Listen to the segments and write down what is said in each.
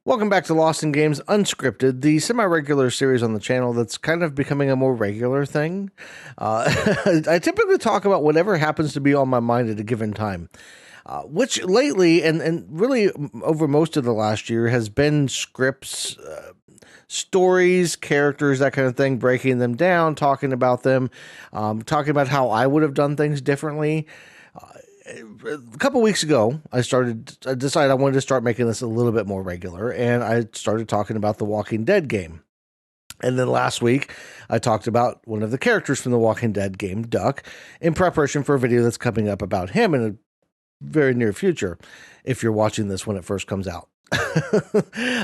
Welcome back to Lost in Games Unscripted, the semi-regular series on the channel that's kind of becoming a more regular thing. I typically talk about whatever happens to be on my mind at a given time, which lately, and really over most of the last year, has been scripts, stories, characters, that kind of thing, breaking them down, talking about them, talking about how I would have done things differently. A couple weeks ago, I decided I wanted to start making this a little bit more regular, and I started talking about the Walking Dead game. And then last week, I talked about one of the characters from the Walking Dead game, Duck, in preparation for a video that's coming up about him in a very near future, if you're watching this when it first comes out.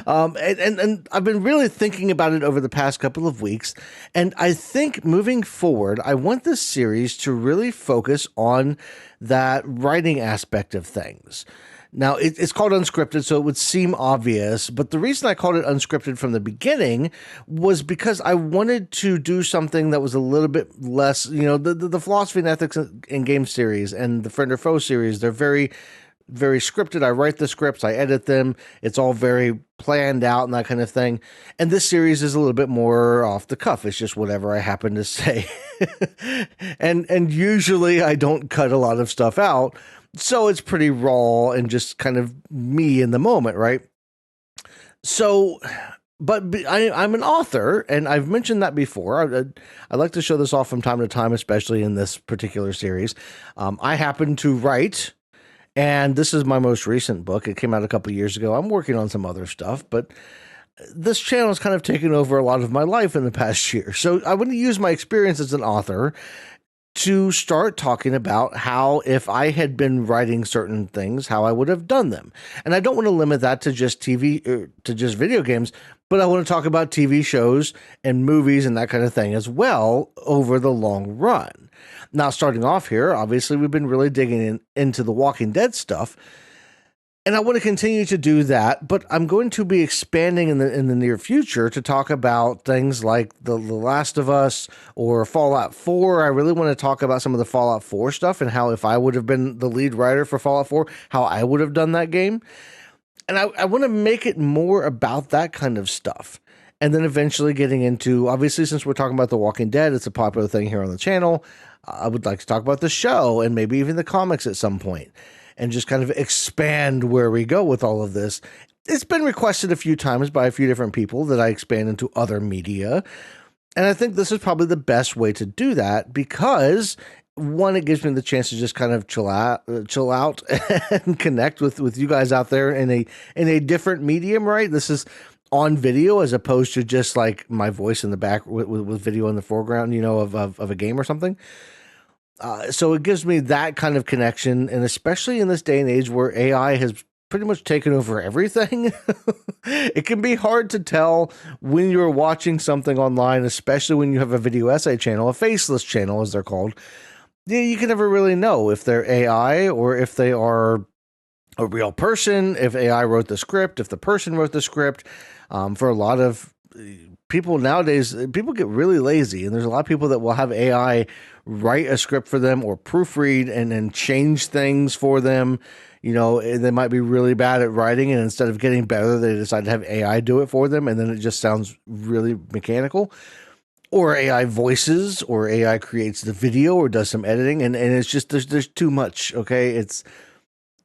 And I've been really thinking about it over the past couple of weeks, and I think moving forward, I want this series to really focus on that writing aspect of things. Now, it's called Unscripted, so it would seem obvious, but the reason I called it Unscripted from the beginning was because I wanted to do something that was a little bit less, the philosophy and ethics in game series and the Friend or Foe series, they're very scripted. I write the scripts, I edit them. It's all very planned out and that kind of thing. And this series is a little bit more off the cuff. It's just whatever I happen to say. and usually I don't cut a lot of stuff out. So it's pretty raw and just kind of me in the moment, right? So, but I'm an author, and I've mentioned that before. I like to show this off from time to time, especially in this particular series. I happen to write. And this is my most recent book. It came out a couple of years ago. I'm working on some other stuff, but this channel has kind of taken over a lot of my life in the past year. So I want to use my experience as an author to start talking about how, if I had been writing certain things, how I would have done them. And I don't want to limit that to just TV, to just video games, but I want to talk about TV shows and movies and that kind of thing as well over the long run. Now, starting off here, obviously, we've been really digging into the Walking Dead stuff, and I want to continue to do that, but I'm going to be expanding in the near future to talk about things like The Last of Us or Fallout 4. I really want to talk about some of the Fallout 4 stuff and how, if I would have been the lead writer for Fallout 4, how I would have done that game. And I want to make it more about that kind of stuff. And then eventually getting into, obviously, since we're talking about The Walking Dead, it's a popular thing here on the channel. I would like to talk about the show and maybe even the comics at some point and just kind of expand where we go with all of this. It's been requested a few times by a few different people that I expand into other media. And I think this is probably the best way to do that because, one, it gives me the chance to just kind of chill out and connect with you guys out there in a different medium, right? This is on video as opposed to just like my voice in the back with video in the foreground, of a game or something. So it gives me that kind of connection, and especially in this day and age where AI has pretty much taken over everything, it can be hard to tell when you're watching something online, especially when you have a video essay channel, a faceless channel as they're called. You can never really know if they're AI or if they are a real person, if AI wrote the script, if the person wrote the script. For a lot of people nowadays, people get really lazy, and there's a lot of people that will have AI write a script for them or proofread and then change things for them. They might be really bad at writing, and instead of getting better, they decide to have AI do it for them, and then it just sounds really mechanical. Or AI voices, or AI creates the video or does some editing, and it's just, there's too much, okay?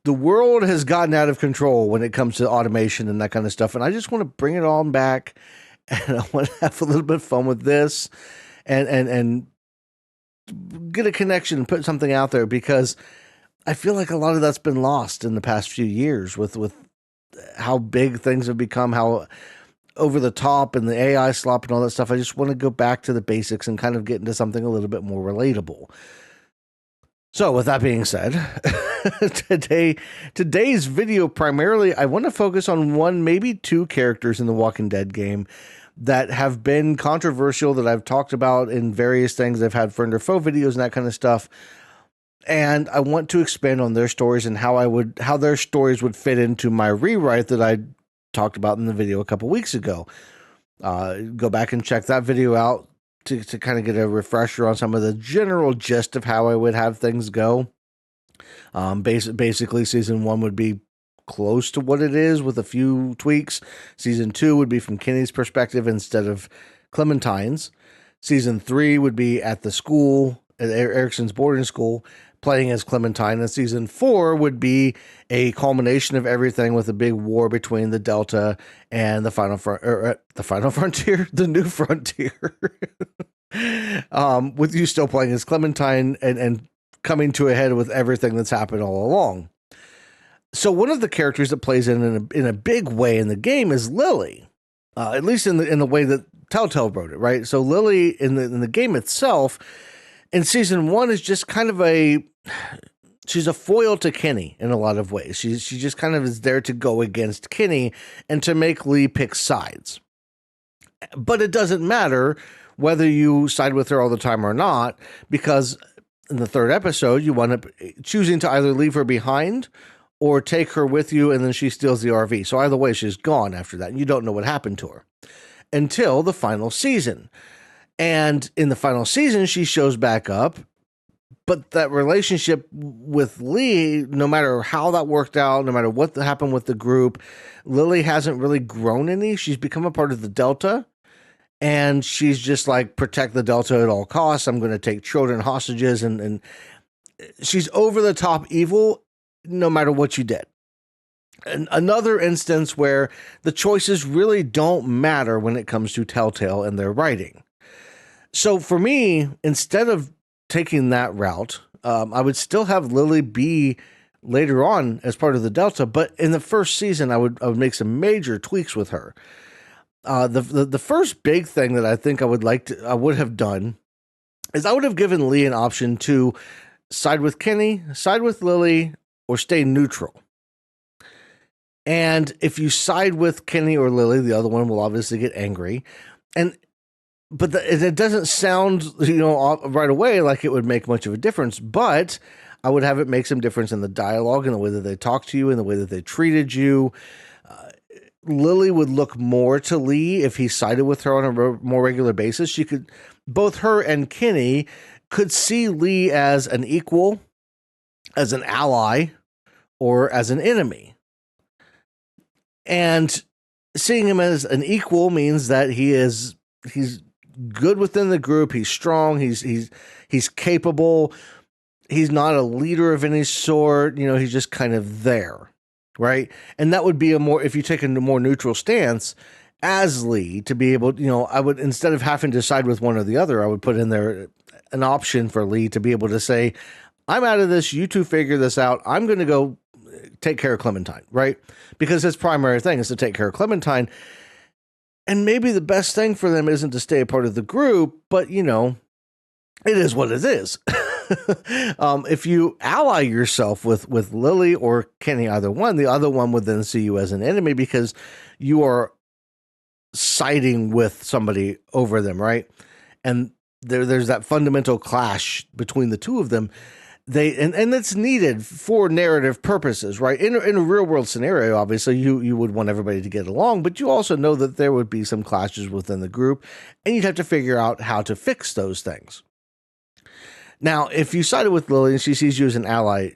The world has gotten out of control when it comes to automation and that kind of stuff. And I just want to bring it all back, and I want to have a little bit of fun with this and get a connection and put something out there, because I feel like a lot of that's been lost in the past few years with how big things have become, how over the top and the AI slop and all that stuff. I just want to go back to the basics and kind of get into something a little bit more relatable. So with that being said, today's video, primarily, I want to focus on one, maybe two characters in the Walking Dead game that have been controversial, that I've talked about in various things. I've had Friend or Foe videos and that kind of stuff. And I want to expand on their stories and how their stories would fit into my rewrite that I talked about in the video a couple weeks ago. Go back and check that video out to kind of get a refresher on some of the general gist of how I would have things go. Basically, season 1 would be close to what it is with a few tweaks. Season 2 would be from Kenny's perspective instead of Clementine's. Season 3 would be at the school, at Erickson's boarding school, playing as Clementine. And Season 4 would be a culmination of everything with a big war between the Delta and the Final Frontier, the New Frontier. With you still playing as Clementine and coming to a head with everything that's happened all along. So one of the characters that plays in a big way in the game is Lily, at least in the way that Telltale wrote it, right? So Lily in the game itself, in season 1, is just kind of she's a foil to Kenny in a lot of ways. She just kind of is there to go against Kenny and to make Lee pick sides. But it doesn't matter whether you side with her all the time or not, because in the 3rd episode, you wind up choosing to either leave her behind or take her with you, and then she steals the RV. So either way, she's gone after that, and you don't know what happened to her until the final season. And in the final season, she shows back up, but that relationship with Lee, no matter how that worked out, no matter what happened with the group, Lily hasn't really grown any. She's become a part of the Delta, and she's just like, protect the Delta at all costs. I'm going to take children hostages, and she's over the top evil no matter what you did. And another instance where the choices really don't matter when it comes to Telltale and their writing. So for me, instead of taking that route, I would still have Lily be later on as part of the Delta, but in the first season, I would make some major tweaks with her. The first big thing that I think I would have done is I would have given Lee an option to side with Kenny, side with Lily, or stay neutral. And if you side with Kenny or Lily, the other one will obviously get angry. But it doesn't sound, right away like it would make much of a difference, but I would have it make some difference in the dialogue, in the way that they talked to you, in the way that they treated you. Lily would look more to Lee if he sided with her on a more regular basis. Both her and Kenny could see Lee as an equal, as an ally, or as an enemy. And seeing him as an equal means that he's good within the group. He's strong. He's capable. He's not a leader of any sort. He's just kind of there, right? And that would be if you take a more neutral stance as Lee, to be able, I would, instead of having to side with one or the other, I would put in there an option for Lee to be able to say, I'm out of this. You two figure this out. I'm going to go take care of Clementine, right? Because his primary thing is to take care of Clementine. And maybe the best thing for them isn't to stay a part of the group, but, it is what it is. If you ally yourself with Lily or Kenny, either one, the other one would then see you as an enemy because you are siding with somebody over them, right? And there's that fundamental clash between the two of them. And it's needed for narrative purposes, right? In a real world scenario, obviously you would want everybody to get along, but you also know that there would be some clashes within the group, and you'd have to figure out how to fix those things. Now, if you sided with Lily and she sees you as an ally,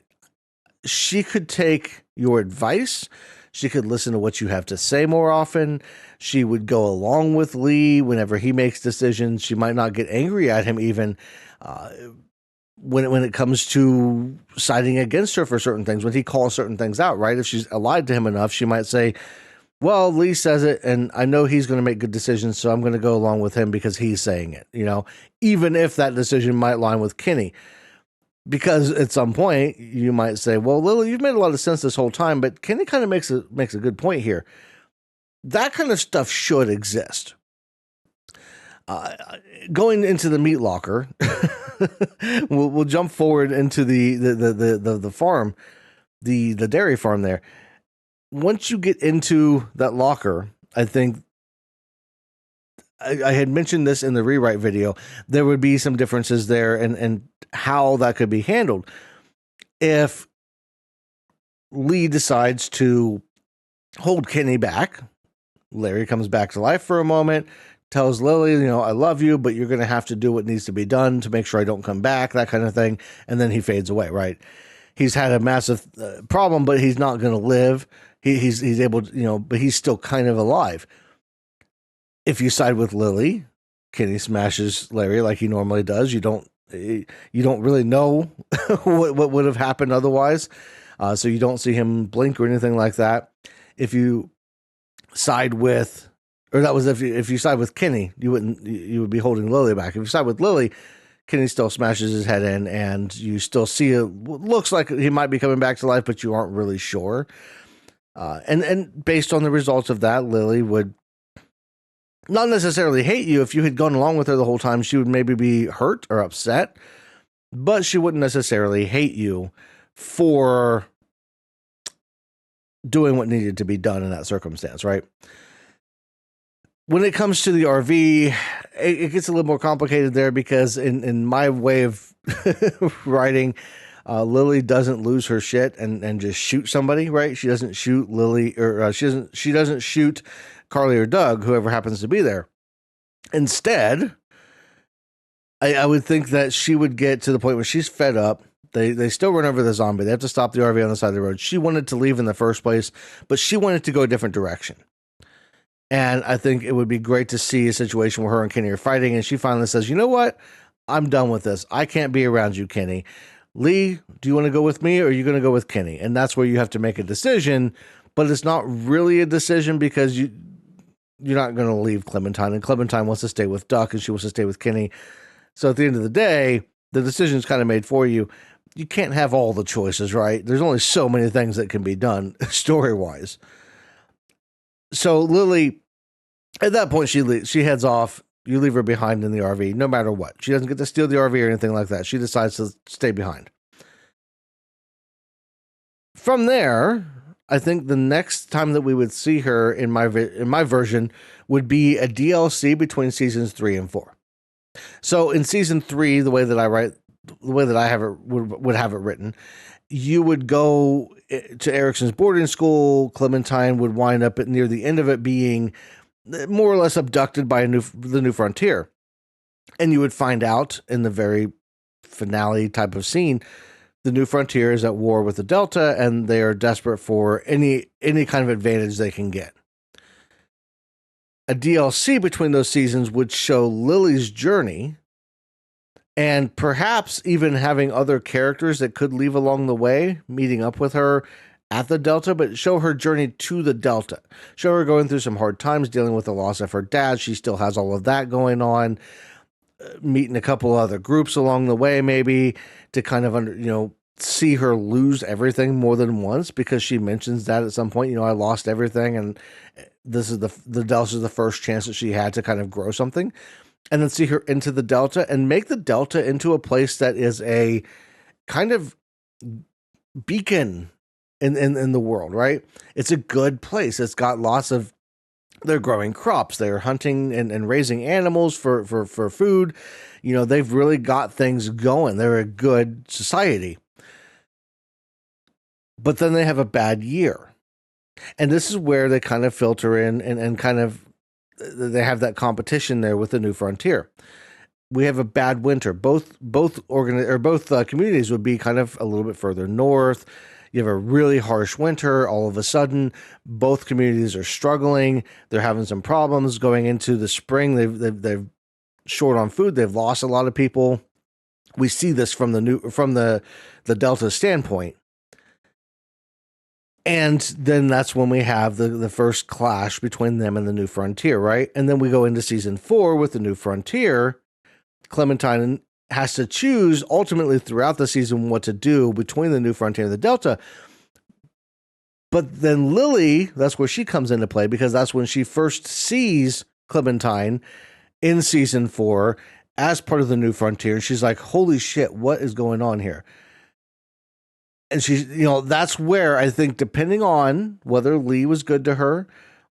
she could take your advice. She could listen to what you have to say more often. She would go along with Lee whenever he makes decisions. She might not get angry at him even when it comes to siding against her for certain things, when he calls certain things out, right? If she's allied to him enough, she might say, well, Lee says it, and I know he's going to make good decisions, so I'm going to go along with him because he's saying it, even if that decision might line with Kenny. Because at some point, you might say, well, Lily, you've made a lot of sense this whole time, but Kenny kind of makes a good point here. That kind of stuff should exist. Going into the meat locker, we'll jump forward into the farm, the dairy farm there. Once you get into that locker, I think I had mentioned this in the rewrite video, there would be some differences there and how that could be handled. If Lee decides to hold Kenny back, Larry comes back to life for a moment, tells Lily, I love you, but you're going to have to do what needs to be done to make sure I don't come back, that kind of thing. And then he fades away, right? he's had a massive problem, but he's not going to live. He's able to, but he's still kind of alive. If you side with Lily, Kenny smashes Larry like he normally does. You don't really know what would have happened otherwise. So you don't see him blink or anything like that. If you side with, or that was if you side with Kenny, you would be holding Lily back. If you side with Lily, Kenny still smashes his head in, and you still see it looks like he might be coming back to life, but you aren't really sure. And based on the results of that, Lily would not necessarily hate you. If you had gone along with her the whole time, she would maybe be hurt or upset, but she wouldn't necessarily hate you for doing what needed to be done in that circumstance, right? When it comes to the RV, it gets a little more complicated there because in my way of writing, Lily doesn't lose her shit and just shoot somebody, right? She doesn't shoot Lily, or she doesn't shoot Carly or Doug, whoever happens to be there. Instead, I would think that she would get to the point where she's fed up. They still run over the zombie. They have to stop the RV on the side of the road. She wanted to leave in the first place, but she wanted to go a different direction. And I think it would be great to see a situation where her and Kenny are fighting, and she finally says, you know what? I'm done with this. I can't be around you, Kenny. Lee, do you want to go with me, or are you going to go with Kenny? And that's where you have to make a decision, but it's not really a decision because you're not going to leave Clementine, and Clementine wants to stay with Duck, and she wants to stay with Kenny. So at the end of the day, the decision's kind of made for you. You can't have all the choices, right? There's only so many things that can be done story-wise. So Lily, at that point, she heads off. You leave her behind in the RV, no matter what. She doesn't get to steal the RV or anything like that. She decides to stay behind. From there, I think the next time that we would see her in my version would be a DLC between seasons 3 and 4. So in season 3, the way that I have it would have it written, you would go to Erickson's boarding school. Clementine would wind up at near the end of it being more or less abducted by the New Frontier. And you would find out in the very finale type of scene, the New Frontier is at war with the Delta, and they are desperate for any kind of advantage they can get. A DLC between those seasons would show Lily's journey, and perhaps even having other characters that could leave along the way, meeting up with her at the Delta, but show her journey to the Delta. Show her going through some hard times, dealing with the loss of her dad. She still has all of that going on. Meeting a couple other groups along the way, maybe, to kind of, see her lose everything more than once, because she mentions that at some point, I lost everything, and this is the Delta is the first chance that she had to kind of grow something. And then see her into the Delta and make the Delta into a place that is a kind of beacon in the world, right? It's a good place. It's got lots of, they're growing crops, they're hunting and raising animals for food. They've really got things going. They're a good society. But then they have a bad year. And this is where they kind of filter in and kind of, they have that competition there with the New Frontier. We have a bad winter. Both communities would be kind of a little bit further north. You have a really harsh winter. All of a sudden, both communities are struggling. They're having some problems going into the spring. They've short on food. They've lost a lot of people. We see this from the Delta standpoint. And then that's when we have the first clash between them and the New Frontier, right? And then we go into season 4 with the New Frontier. Clementine has to choose ultimately throughout the season what to do between the New Frontier and the Delta. But then Lily, that's where she comes into play, because that's when she first sees Clementine in season 4 as part of the New Frontier. She's like, holy shit, what is going on here? And she's, that's where I think, depending on whether Lee was good to her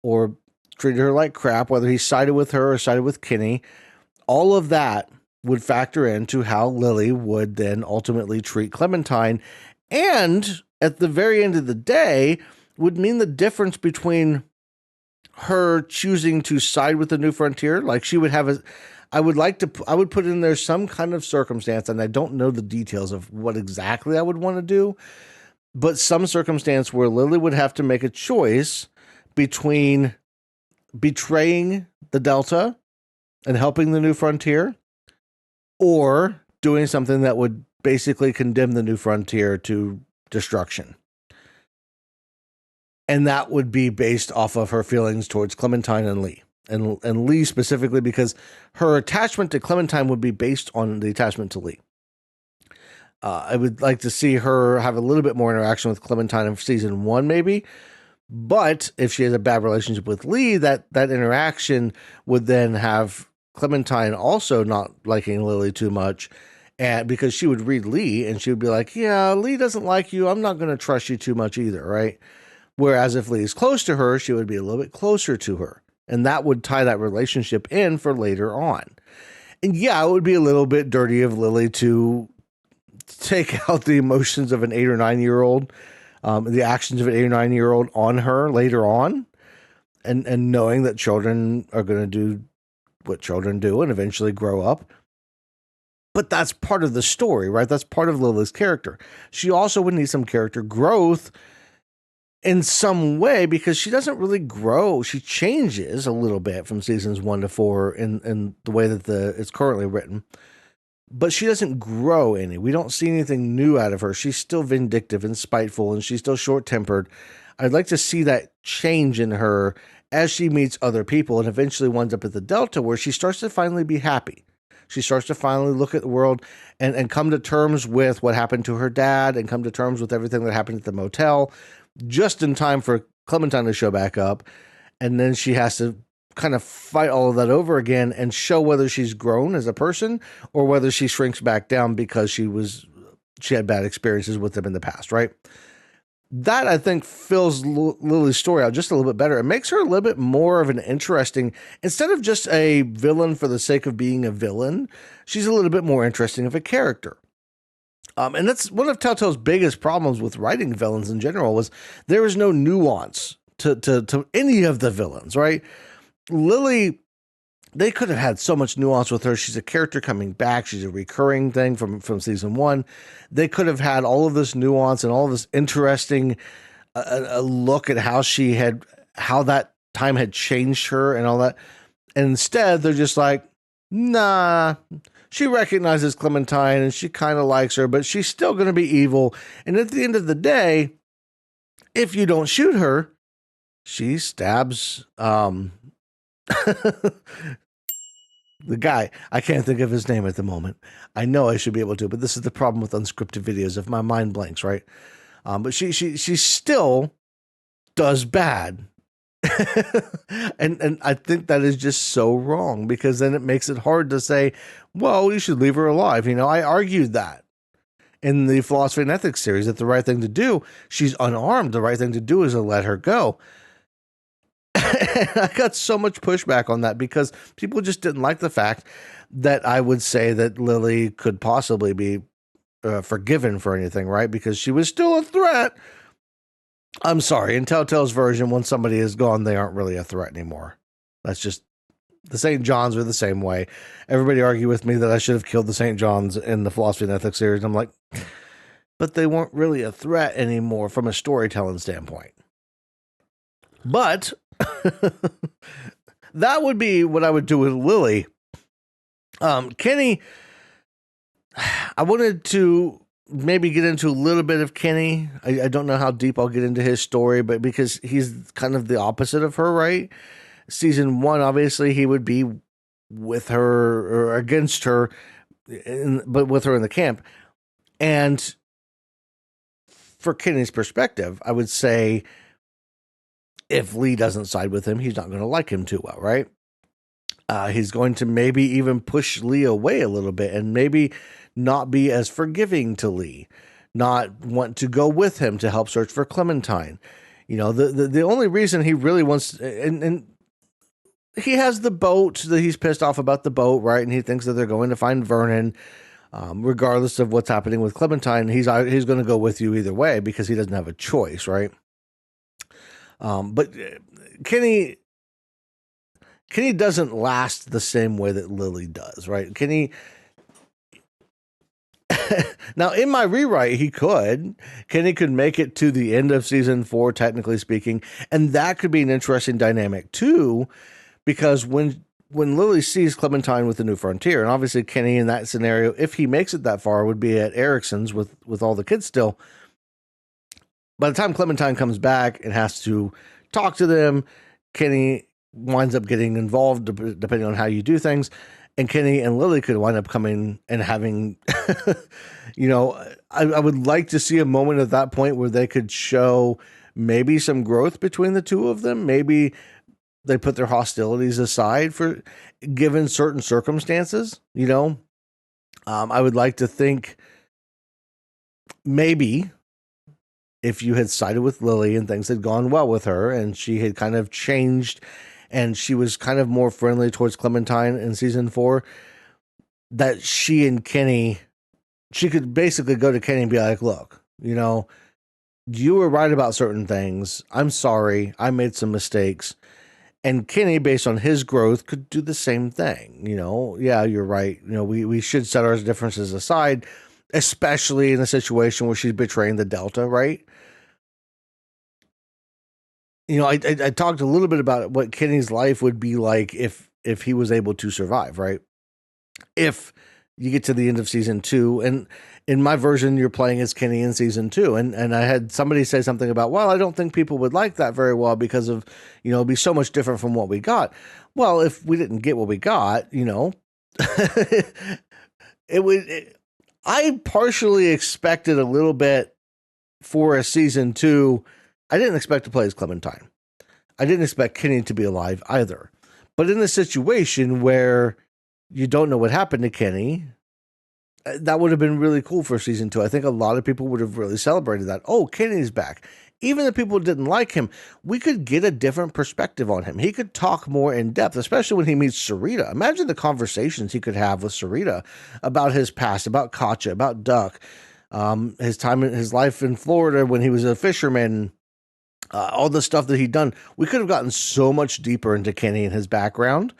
or treated her like crap, whether he sided with her or sided with Kenny, all of that would factor into how Lily would then ultimately treat Clementine. And at the very end of the day, would mean the difference between her choosing to side with the New Frontier. Like, she would have I would put in there some kind of circumstance, and I don't know the details of what exactly I would want to do, but some circumstance where Lily would have to make a choice between betraying the Delta and helping the New Frontier, or doing something that would basically condemn the New Frontier to destruction. And that would be based off of her feelings towards Clementine and Lee. And Lee specifically, because her attachment to Clementine would be based on the attachment to Lee. I would like to see her have a little bit more interaction with Clementine in season 1, maybe. But if she has a bad relationship with Lee, that interaction would then have Clementine also not liking Lily too much. And because she would read Lee and she would be like, yeah, Lee doesn't like you. I'm not going to trust you too much either, right? Whereas if Lee's close to her, she would be a little bit closer to her. And that would tie that relationship in for later on. And yeah, it would be a little bit dirty of Lily to take out the emotions of an 8 or 9-year-old, the actions of an 8 or 9-year-old on her later on. And knowing that children are going to do what children do and eventually grow up. But that's part of the story, right? That's part of Lily's character. She also would need some character growth in some way, because she doesn't really grow. She changes a little bit from seasons 1 to 4 in the way that it's currently written, but she doesn't grow any. We don't see anything new out of her. She's still vindictive and spiteful, and she's still short-tempered. I'd like to see that change in her as she meets other people and eventually winds up at the Delta, where she starts to finally be happy. She starts to finally look at the world and come to terms with what happened to her dad and come to terms with everything that happened at the motel, just in time for Clementine to show back up. And then she has to kind of fight all of that over again and show whether she's grown as a person or whether she shrinks back down because she had bad experiences with them in the past, right? That, I think, fills Lily's story out just a little bit better. It makes her a little bit more of an interesting, instead of just a villain for the sake of being a villain, she's a little bit more interesting of a character. And that's one of Telltale's biggest problems with writing villains in general, was there is no nuance to any of the villains, right? Lily, they could have had so much nuance with her. She's a character coming back. She's a recurring thing from season 1. They could have had all of this nuance and all of this interesting a look at how that time had changed her and all that. And instead, they're just like, nah, she recognizes Clementine and she kind of likes her, but she's still going to be evil. And at the end of the day, if you don't shoot her, she stabs the guy. I can't think of his name at the moment. I know I should be able to, but this is the problem with unscripted videos, if my mind blanks, right? But she still does bad. and I think that is just so wrong, because then it makes it hard to say, well, you should leave her alive. I argued that in the Philosophy and Ethics series, that the right thing to do, she's unarmed. The right thing to do is to let her go. I got so much pushback on that because people just didn't like the fact that I would say that Lily could possibly be forgiven for anything, right? Because she was still a threat. I'm sorry, in Telltale's version, when somebody is gone, they aren't really a threat anymore. That's just, the St. Johns are the same way. Everybody argue with me that I should have killed the St. Johns in the Philosophy and Ethics series. I'm like, but they weren't really a threat anymore from a storytelling standpoint. But that would be what I would do with Lily. Kenny, I wanted to maybe get into a little bit of Kenny. I don't know how deep I'll get into his story, but because he's kind of the opposite of her, right? Season 1, obviously, he would be with her or against her, but with her in the camp. And for Kenny's perspective, I would say, if Lee doesn't side with him, he's not going to like him too well, right? He's going to maybe even push Lee away a little bit and maybe not be as forgiving to Lee, not want to go with him to help search for Clementine. The only reason he really wants, and he has the boat, that he's pissed off about the boat, right? And he thinks that they're going to find Vernon, regardless of what's happening with Clementine. He's going to go with you either way because he doesn't have a choice, right? But Kenny, Kenny doesn't last the same way that Lily does, right? Kenny, now in my rewrite, Kenny could make it to the end of season 4, technically speaking, and that could be an interesting dynamic too, because when Lily sees Clementine with the New Frontier, and obviously Kenny in that scenario, if he makes it that far, would be at Erickson's with all the kids still. By the time Clementine comes back and has to talk to them, Kenny winds up getting involved depending on how you do things. And Kenny and Lily could wind up coming and having, I would like to see a moment at that point where they could show maybe some growth between the two of them. Maybe they put their hostilities aside for given certain circumstances, I would like to think maybe if you had sided with Lily and things had gone well with her and she had kind of changed and she was kind of more friendly towards Clementine in season 4, that she could basically go to Kenny and be like, look, you were right about certain things. I'm sorry. I made some mistakes. And Kenny, based on his growth, could do the same thing. Yeah, you're right. We should set our differences aside, especially in a situation where she's betraying the Delta, right? I talked a little bit about what Kenny's life would be like if he was able to survive, right? If you get to the end of season 2, and in my version, you're playing as Kenny in season 2, and I had somebody say something about, well, I don't think people would like that very well because of, it'd be so much different from what we got. Well, if we didn't get what we got, I partially expected a little bit for a season 2. I didn't expect to play as Clementine. I didn't expect Kenny to be alive either. But in a situation where you don't know what happened to Kenny, that would have been really cool for season 2. I think a lot of people would have really celebrated that. Oh, Kenny's back. Even the people who didn't like him, we could get a different perspective on him. He could talk more in depth, especially when he meets Sarita. Imagine the conversations he could have with Sarita about his past, about Katja, about Duck, his time in his life in Florida when he was a fisherman, all the stuff that he'd done. We could have gotten so much deeper into Kenny and his background.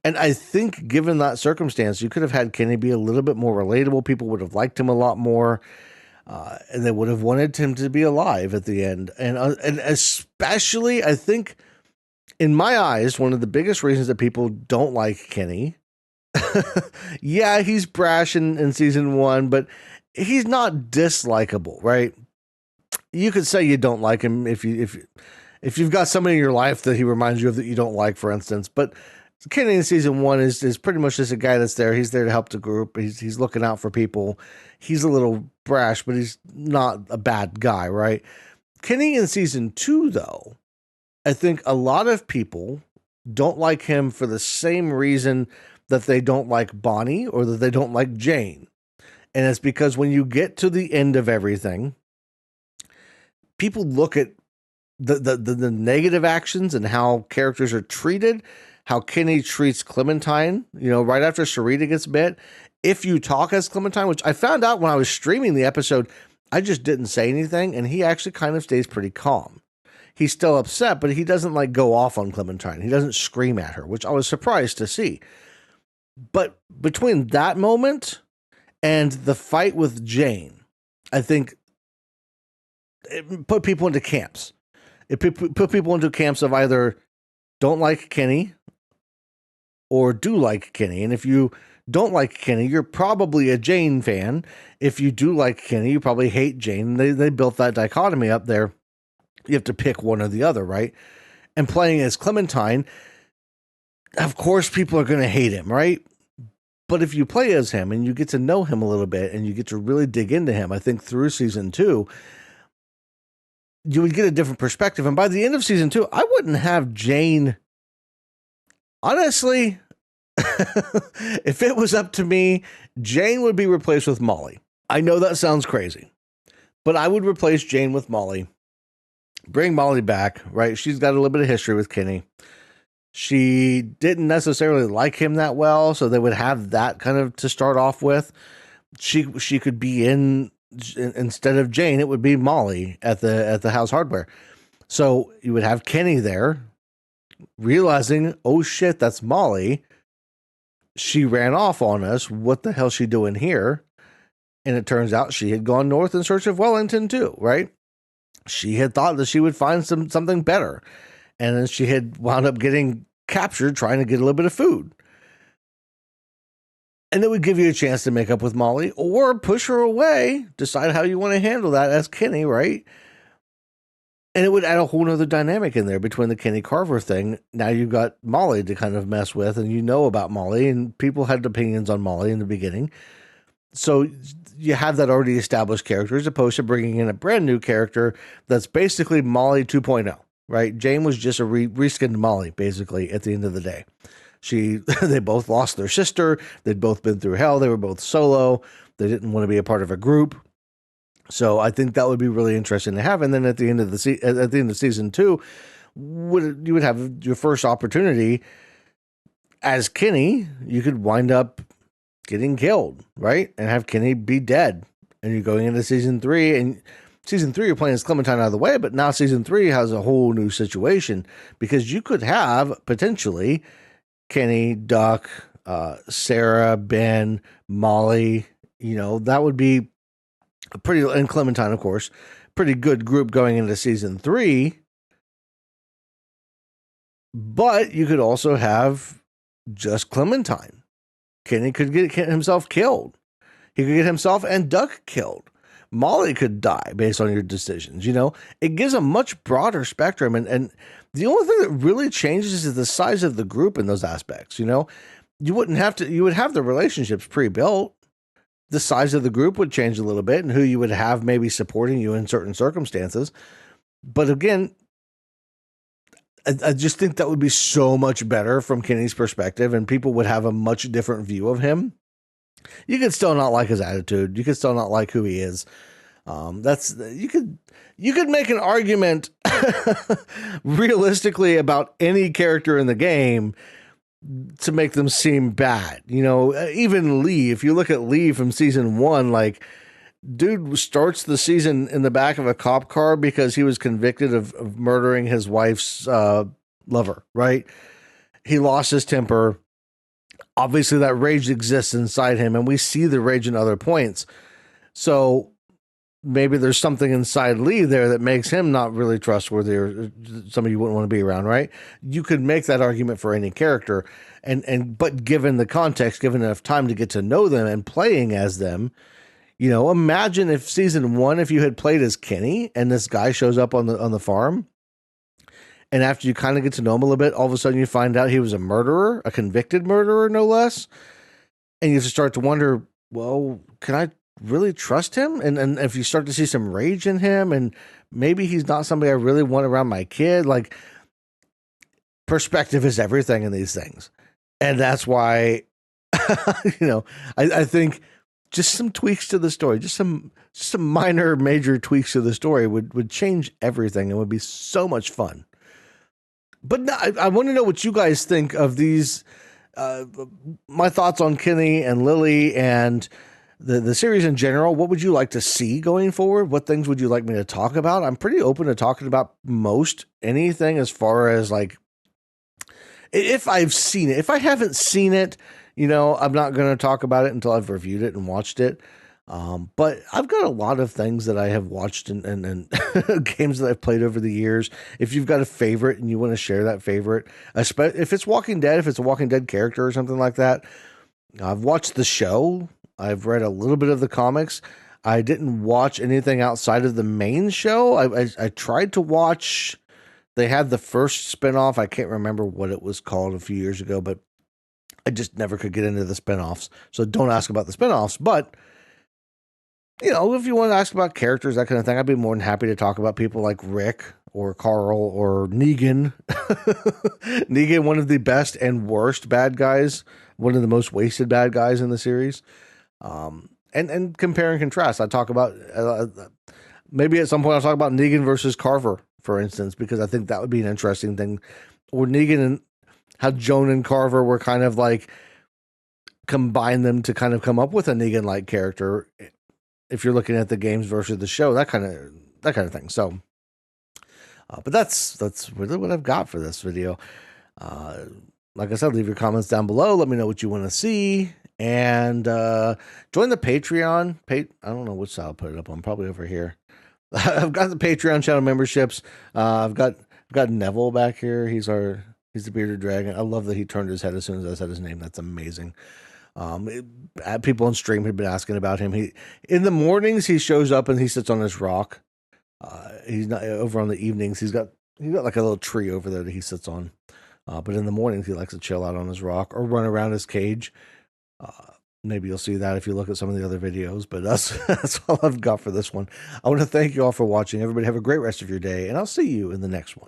And I think given that circumstance, you could have had Kenny be a little bit more relatable. People would have liked him a lot more. And they would have wanted him to be alive at the end. And especially, I think, in my eyes, one of the biggest reasons that people don't like Kenny, yeah, he's brash in season 1, but he's not dislikable, right? You could say you don't like him if you've got somebody in your life that he reminds you of that you don't like, for instance. But Kenny in season 1 is pretty much just a guy that's there. He's there to help the group. He's looking out for people. He's a little brash, but he's not a bad guy, right? Kenny in season 2, though, I think a lot of people don't like him for the same reason that they don't like Bonnie or that they don't like Jane. And it's because when you get to the end of everything, people look at the negative actions and how characters are treated, how Kenny treats Clementine, right after Sarita gets bit. If you talk as Clementine, which I found out when I was streaming the episode, I just didn't say anything, and he actually kind of stays pretty calm. He's still upset, but he doesn't go off on Clementine. He doesn't scream at her, which I was surprised to see. But between that moment and the fight with Jane, I think it put people into camps. It put people into camps of either don't like Kenny or do like Kenny. And if you don't like Kenny, you're probably a Jane fan. If you do like Kenny, you probably hate Jane. They built that dichotomy up there. You have to pick one or the other, right? And playing as Clementine, of course people are going to hate him, right? But if you play as him and you get to know him a little bit and you get to really dig into him, I think through season 2, you would get a different perspective. And by the end of season 2, I wouldn't have Jane. Honestly, if it was up to me, Jane would be replaced with Molly. I know that sounds crazy, but I would replace Jane with Molly. Bring Molly back, right? She's got a little bit of history with Kenny. She didn't necessarily like him that well, so they would have that kind of to start off with. She could be instead of Jane, it would be Molly at the House Hardware. So you would have Kenny there. realizing, oh shit, that's Molly. She ran off on us. What the hell's she doing here? And it turns out she had gone north in search of Wellington too, right? She had thought that she would find something better. And then she had wound up getting captured trying to get a little bit of food. And it would give you a chance to make up with Molly or push her away, decide how you want to handle that as Kenny, right? And it would add a whole nother dynamic in there between the Kenny Carver thing. Now you've got Molly to kind of mess with, and you know about Molly, and people had opinions on Molly in the beginning. So you have that already established character as opposed to bringing in a brand new character that's basically Molly 2.0, right? Jane was just a reskinned Molly, basically, at the end of the day. They both lost their sister. They'd both been through hell. They were both solo. They didn't want to be a part of a group. So I think that would be really interesting to have. And then at the end of season 2, you would have your first opportunity as Kenny. You could wind up getting killed, right? And have Kenny be dead. And you're going into season 3, and season 3 you're playing as Clementine out of the way, but now season 3 has a whole new situation because you could have potentially Kenny, Duck, Sarah, Ben, Molly. That would be a pretty, and Clementine, of course, pretty good group going into season 3. But you could also have just Clementine. Kenny could get himself killed. He could get himself and Duck killed. Molly could die based on your decisions. It gives a much broader spectrum. And the only thing that really changes is the size of the group in those aspects. You would have the relationships pre-built. The size of the group would change a little bit and who you would have maybe supporting you in certain circumstances. But again, I just think that would be so much better from Kenny's perspective, and people would have a much different view of him. You could still not like his attitude. You could still not like who he is. You could make an argument realistically about any character in the game to make them seem bad. Even Lee, if you look at Lee from season 1, like, dude starts the season in the back of a cop car because he was convicted of murdering his wife's lover, right? He lost his temper. Obviously, that rage exists inside him, and we see the rage in other points. So maybe there's something inside Lee there that makes him not really trustworthy or somebody you wouldn't want to be around, right? You could make that argument for any character, but given the context, given enough time to get to know them and playing as them, imagine if season 1, if you had played as Kenny and this guy shows up on the farm, and after you kind of get to know him a little bit, all of a sudden you find out he was a murderer, a convicted murderer, no less. And you start to wonder, well, can I really trust him? And if you start to see some rage in him, and maybe he's not somebody I really want around my kid, like, perspective is everything in these things. And that's why, I think just some tweaks to the story, just some minor, major tweaks to the story would change everything and would be so much fun. But no, I want to know what you guys think of these, my thoughts on Kenny and Lily and the series in general. What would you like to see going forward? What things would you like me to talk about? I'm pretty open to talking about most anything as far as, like, if I've seen it. If I haven't seen it, I'm not going to talk about it until I've reviewed it and watched it. But I've got a lot of things that I have watched and games that I've played over the years. If you've got a favorite and you want to share that favorite, if it's Walking Dead, if it's a Walking Dead character or something like that, I've watched the show. I've read a little bit of the comics. I didn't watch anything outside of the main show. I tried to watch. They had the first spinoff. I can't remember what it was called a few years ago, but I just never could get into the spinoffs. So don't ask about the spinoffs. But, if you want to ask about characters, that kind of thing, I'd be more than happy to talk about people like Rick or Carl or Negan. Negan, one of the best and worst bad guys, one of the most wasted bad guys in the series. And compare and contrast. I talk about, maybe at some point I'll talk about Negan versus Carver, for instance, because I think that would be an interesting thing. Or Negan and how Joan and Carver were kind of like combine them to kind of come up with a Negan-like character. If you're looking at the games versus the show, that kind of thing. So, but that's really what I've got for this video. Uh, like I said, leave your comments down below. Let me know what you want to see. And join the Patreon. I don't know which side I'll put it up on. Probably over here. I've got the Patreon channel memberships. I've got Neville back here. He's the bearded dragon. I love that he turned his head as soon as I said his name. That's amazing. People on stream had been asking about him. In the mornings he shows up and he sits on his rock. He's not over on the evenings. He's got like a little tree over there that he sits on. But in the mornings he likes to chill out on his rock or run around his cage. Maybe you'll see that if you look at some of the other videos. But that's all I've got for this one. I want to thank you all for watching. Everybody have a great rest of your day, and I'll see you in the next one.